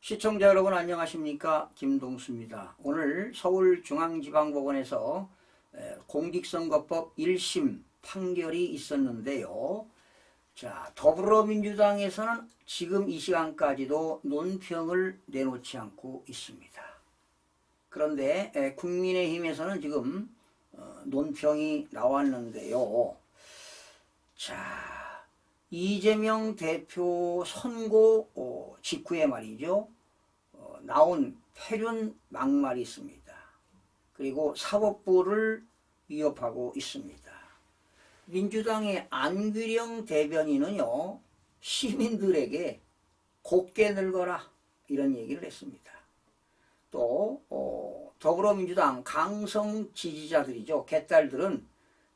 시청자 여러분 안녕하십니까? 김동수입니다. 오늘 서울중앙지방법원에서 공직선거법 1심 판결이 있었는데요. 자, 더불어민주당에서는 지금 이 시간까지도 논평을 내놓지 않고 있습니다. 그런데 국민의힘에서는 지금 논평이 나왔는데요. 자, 이재명 대표 선고 직후에 말이죠. 나온 폐륜 막말이 있습니다. 그리고 사법부를 위협하고 있습니다. 민주당의 안규령 대변인은요, 시민들에게 곱게 늙어라 이런 얘기를 했습니다. 또 더불어민주당 강성 지지자들이죠. 개딸들은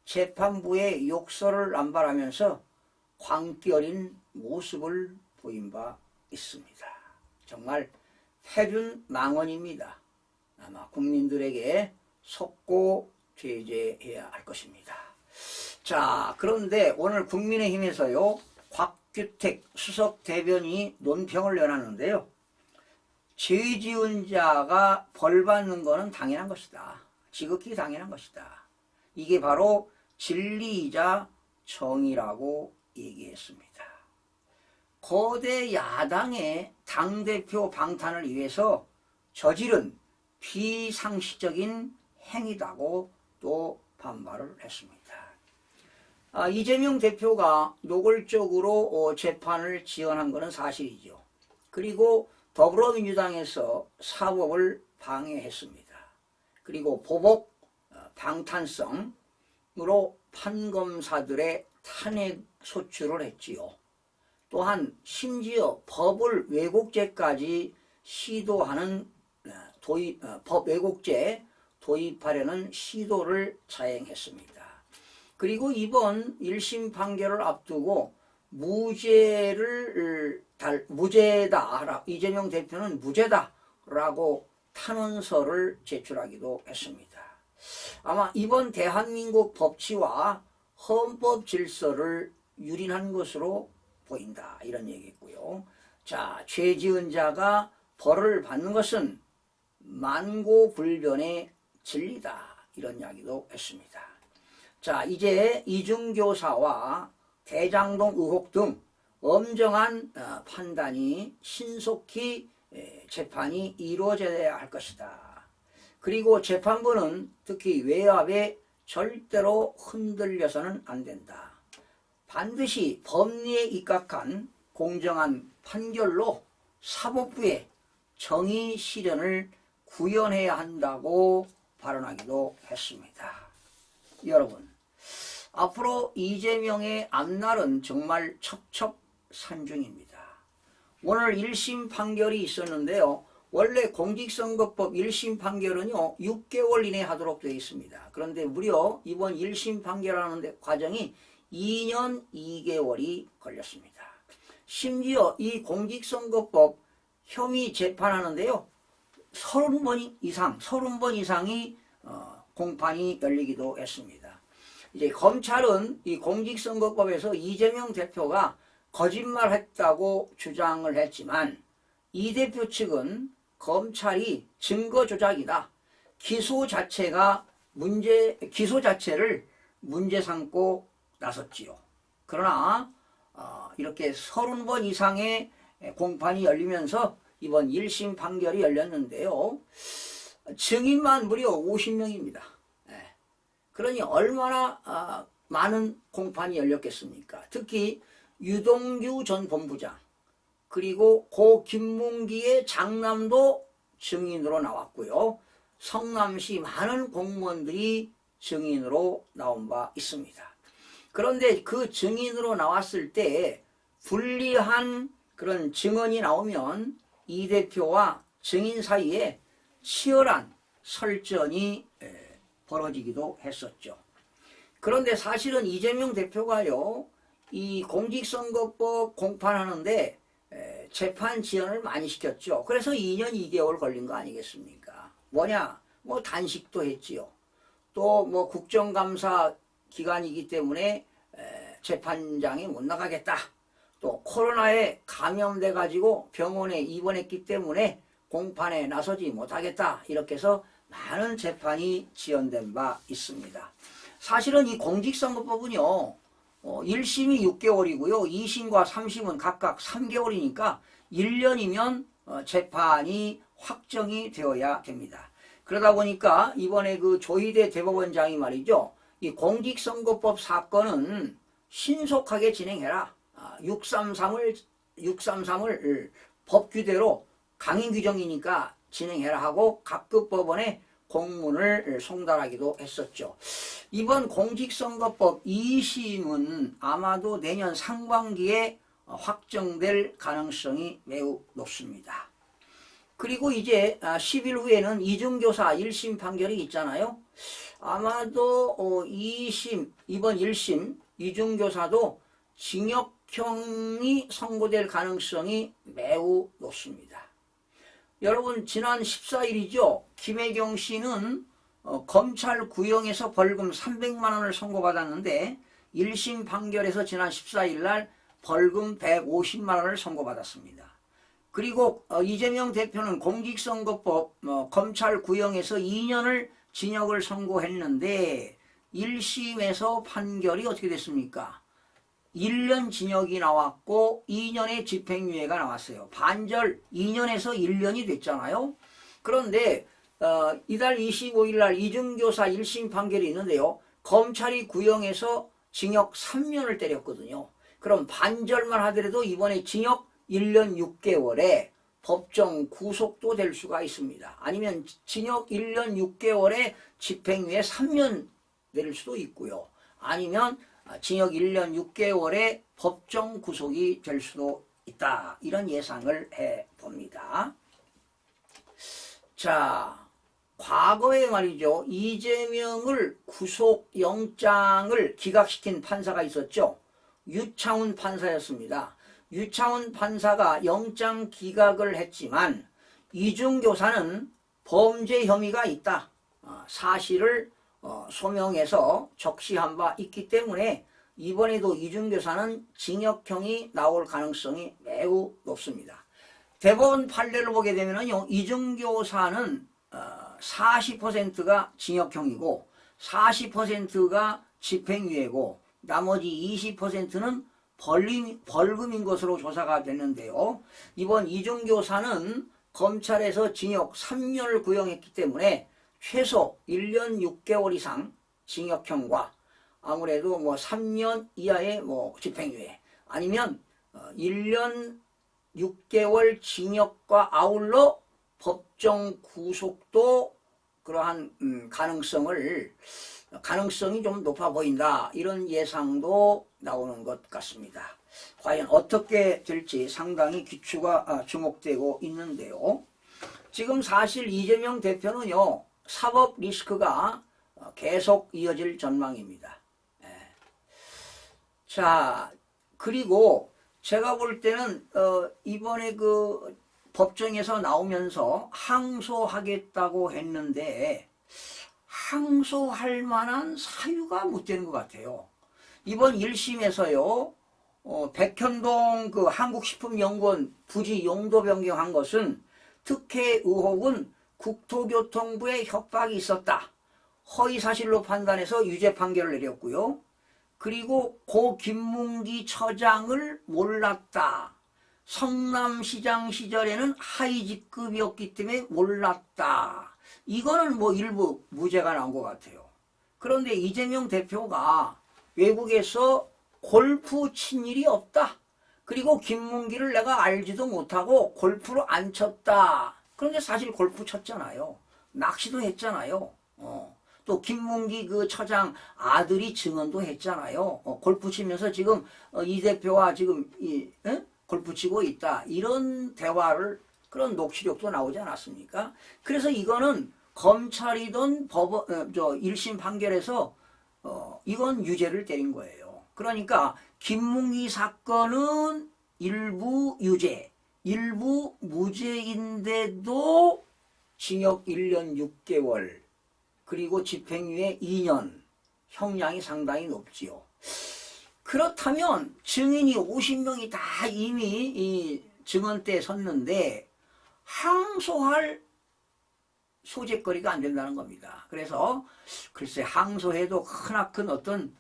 재판부에 욕설을 남발하면서 광기 어린 모습을 보인 바 있습니다. 정말 폐륜 망언입니다. 아마 국민들에게 속고 제재해야 할 것입니다. 자, 그런데 오늘 국민의힘에서요, 곽규택 수석 대변인이 논평을 내놨는데요. 죄 지은 자가 벌 받는 것은 당연한 것이다. 지극히 당연한 것이다. 이게 바로 진리이자 정의라고 얘기했습니다. 거대 야당의 당대표 방탄을 위해서 저지른 비상식적인 행위다고 또 반발을 했습니다. 이재명 대표가 노골적으로 재판을 지원한 것은 사실이죠. 그리고 더불어민주당에서 사법을 방해했습니다. 그리고 보복 방탄성으로 판검사들의 탄핵 소추를 했지요. 또한 심지어 법을 왜곡죄까지 시도하는 법 왜곡죄 도입하려는 시도를 자행했습니다. 그리고 이번 1심 판결을 앞두고 무죄다, 이재명 대표는 무죄다라고 탄원서를 제출하기도 했습니다. 아마 이번 대한민국 법치와 헌법 질서를 유린한 것으로 보인다 이런 얘기고요. 자, 죄 지은 자가 벌을 받는 것은 만고불변의 진리다 이런 이야기도 했습니다. 자, 이제 이중교사와 대장동 의혹 등 엄정한 판단이 신속히 재판이 이루어져야 할 것이다. 그리고 재판부는 특히 외압에 절대로 흔들려서는 안 된다. 반드시 법리에 입각한 공정한 판결로 사법부의 정의 실현을 구현해야 한다고 발언하기도 했습니다. 여러분, 앞으로 이재명의 앞날은 정말 첩첩산중입니다. 오늘 1심 판결이 있었는데요. 원래 공직선거법 1심 판결은요 6개월 이내에 하도록 되어 있습니다. 그런데 무려 이번 1심 판결하는 과정이 2년 2개월이 걸렸습니다. 심지어 이 공직선거법 혐의 재판하는데요 30번 이상이 공판이 열리기도 했습니다. 이제 검찰은 이 공직선거법에서 이재명 대표가 거짓말했다고 주장을 했지만 이 대표 측은 검찰이 증거 조작이다. 기소 자체를 문제 삼고 나섰지요. 그러나 이렇게 30번 이상의 공판이 열리면서 이번 1심 판결이 열렸는데요. 증인만 무려 50명입니다. 그러니 얼마나 많은 공판이 열렸겠습니까? 특히 유동규 전 본부장 그리고 고 김문기의 장남도 증인으로 나왔고요. 성남시 많은 공무원들이 증인으로 나온 바 있습니다. 그런데 그 증인으로 나왔을 때 불리한 그런 증언이 나오면 이 대표와 증인 사이에 치열한 설전이 벌어지기도 했었죠. 그런데 사실은 이재명 대표가요, 이 공직선거법 공판하는데 재판 지연을 많이 시켰죠. 그래서 2년 2개월 걸린 거 아니겠습니까? 뭐냐? 뭐 단식도 했지요. 또 뭐 국정감사 기간이기 때문에 재판장에 못 나가겠다. 또 코로나에 감염돼 가지고 병원에 입원했기 때문에 공판에 나서지 못하겠다. 이렇게 해서 많은 재판이 지연된 바 있습니다. 사실은 이 공직선거법은요. 1심이 6개월이고요. 2심과 3심은 각각 3개월이니까 1년이면 재판이 확정이 되어야 됩니다. 그러다 보니까 이번에 그 조희대 대법원장이 말이죠. 이 공직선거법 사건은 신속하게 진행해라. 633을 법규대로 강행 규정이니까 진행해라 하고 각급 법원에 공문을 송달하기도 했었죠. 이번 공직선거법 2심은 아마도 내년 상반기에 확정될 가능성이 매우 높습니다. 그리고 이제 10일 후에는 이중교사 1심 판결이 있잖아요. 아마도 2심, 이번 1심 이중교사도 징역형이 선고될 가능성이 매우 높습니다. 여러분 지난 14일이죠. 김혜경 씨는 검찰 구형에서 벌금 300만 원을 선고받았는데 1심 판결에서 지난 14일 날 벌금 150만 원을 선고받았습니다. 그리고 이재명 대표는 공직선거법 검찰 구형에서 2년을 징역을 선고했는데 1심에서 판결이 어떻게 됐습니까? 1년 징역이 나왔고 2년의 집행유예가 나왔어요. 반절 2년에서 1년이 됐잖아요. 그런데 이달 25일 날 이중교사 1심 판결이 있는데요. 검찰이 구형해서 징역 3년을 때렸거든요. 그럼 반절만 하더라도 이번에 징역 1년 6개월에 법정 구속도 될 수가 있습니다. 아니면 징역 1년 6개월에 집행유예 3년 내릴 수도 있고요. 아니면 징역 1년 6개월에 법정 구속이 될 수도 있다. 이런 예상을 해봅니다. 자, 과거에 말이죠. 이재명을 구속영장을 기각시킨 판사가 있었죠. 유창훈 판사였습니다. 유창훈 판사가 영장 기각을 했지만 이중교사는 범죄 혐의가 있다. 사실을 소명해서 적시한 바 있기 때문에 이번에도 이중교사는 징역형이 나올 가능성이 매우 높습니다. 대법원 판례를 보게 되면요, 이중교사는 40%가 징역형이고 40%가 집행유예고 나머지 20%는 벌금인 것으로 조사가 됐는데요. 이번 이중교사는 검찰에서 징역 3년을 구형했기 때문에 최소 1년 6개월 이상 징역형과 아무래도 3년 이하의 집행유예 아니면 1년 6개월 징역과 아울러 법정 구속도 그러한 가능성이 좀 높아 보인다. 이런 예상도 나오는 것 같습니다. 과연 어떻게 될지 상당히 귀추가 주목되고 있는데요. 지금 사실 이재명 대표는요. 사법 리스크가 계속 이어질 전망입니다. 자, 그리고 제가 볼 때는 이번에 그 법정에서 나오면서 항소하겠다고 했는데 항소할 만한 사유가 못 되는 것 같아요. 이번 1심에서요. 백현동 그 한국식품연구원 부지 용도 변경한 것은 특혜 의혹은 국토교통부의 협박이 있었다. 허위사실로 판단해서 유죄 판결을 내렸고요. 그리고 고 김문기 처장을 몰랐다. 성남시장 시절에는 하위직급이었기 때문에 몰랐다. 이거는 일부 무죄가 나온 것 같아요. 그런데 이재명 대표가 외국에서 골프 친 일이 없다. 그리고 김문기를 내가 알지도 못하고 골프를 안 쳤다. 그런데 사실 골프 쳤잖아요. 낚시도 했잖아요. 또 김문기 그 처장 아들이 증언도 했잖아요. 골프 치면서 지금 이 대표와 지금 골프 치고 있다. 이런 대화를 그런 녹취록도 나오지 않았습니까? 그래서 이거는 검찰이든 1심 판결에서 이건 유죄를 때린 거예요. 그러니까 김문기 사건은 일부 유죄, 일부 무죄인데도 징역 1년 6개월 그리고 집행유예 2년 형량이 상당히 높지요. 그렇다면 증인이 50명이 다 이미 이 증언대에 섰는데 항소할 소재거리가 안 된다는 겁니다. 그래서 글쎄 항소해도 크나큰 어떤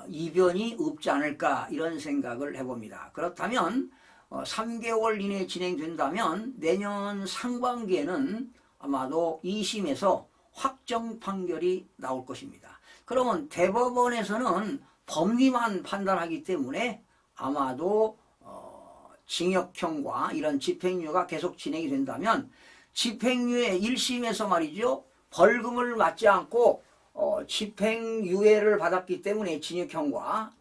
이변이 없지 않을까 이런 생각을 해봅니다. 그렇다면 3개월 이내에 진행된다면 내년 상반기에는 아마도 2심에서 확정 판결이 나올 것입니다. 그러면 대법원에서는 법리만 판단하기 때문에 아마도 징역형과 이런 집행유예가 계속 진행이 된다면 집행유예 1심에서 말이죠. 벌금을 맞지 않고 집행유예를 받았기 때문에 징역형과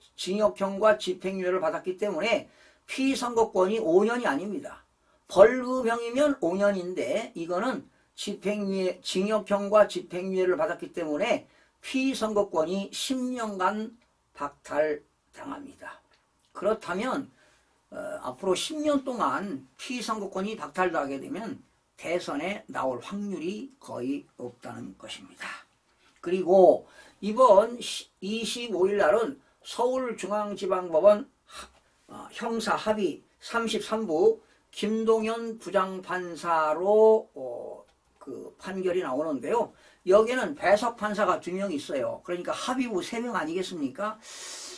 집행유예를 받았기 때문에 피선고권이 5년이 아닙니다. 벌금형이면 5년인데 이거는 징역형과 집행유예를 받았기 때문에 피선고권이 10년간 박탈당합니다. 그렇다면 앞으로 10년 동안 피선고권이 박탈당하게 되면 대선에 나올 확률이 거의 없다는 것입니다. 그리고 이번 25일 날은 서울중앙지방법원 형사합의 33부 김동현 부장판사로 그 판결이 나오는데요. 여기는 배석판사가 2명 있어요. 그러니까 합의부 3명 아니겠습니까?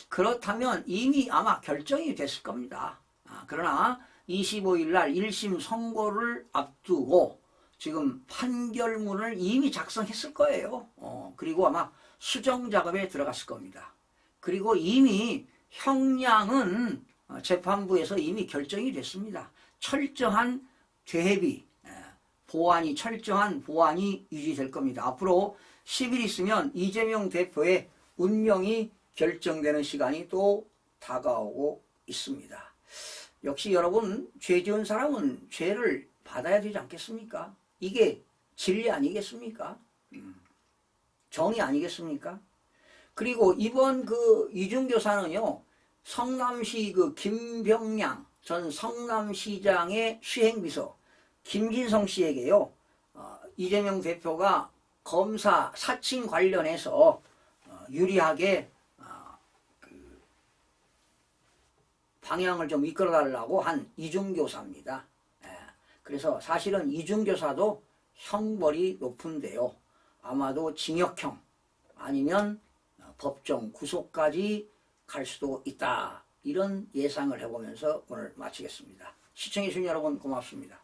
그렇다면 이미 아마 결정이 됐을 겁니다. 그러나 25일 날 1심 선고를 앞두고 지금 판결문을 이미 작성했을 거예요. 그리고 아마 수정 작업에 들어갔을 겁니다. 그리고 이미 형량은 재판부에서 이미 결정이 됐습니다. 철저한 대비, 철저한 보안이 유지될 겁니다. 앞으로 10일 있으면 이재명 대표의 운명이 결정되는 시간이 또 다가오고 있습니다. 역시 여러분, 죄 지은 사람은 죄를 받아야 되지 않겠습니까? 이게 진리 아니겠습니까? 정의 아니겠습니까? 그리고 이번 그 이중교사는요, 성남시 그 김병량 전 성남시장의 수행비서 김진성 씨에게요, 이재명 대표가 검사 사칭 관련해서 유리하게 방향을 좀 이끌어달라고 한 이중교사입니다. 그래서 사실은 이중교사도 형벌이 높은데요. 아마도 징역형 아니면 법정 구속까지 갈 수도 있다. 이런 예상을 해보면서 오늘 마치겠습니다. 시청해주신 여러분 고맙습니다.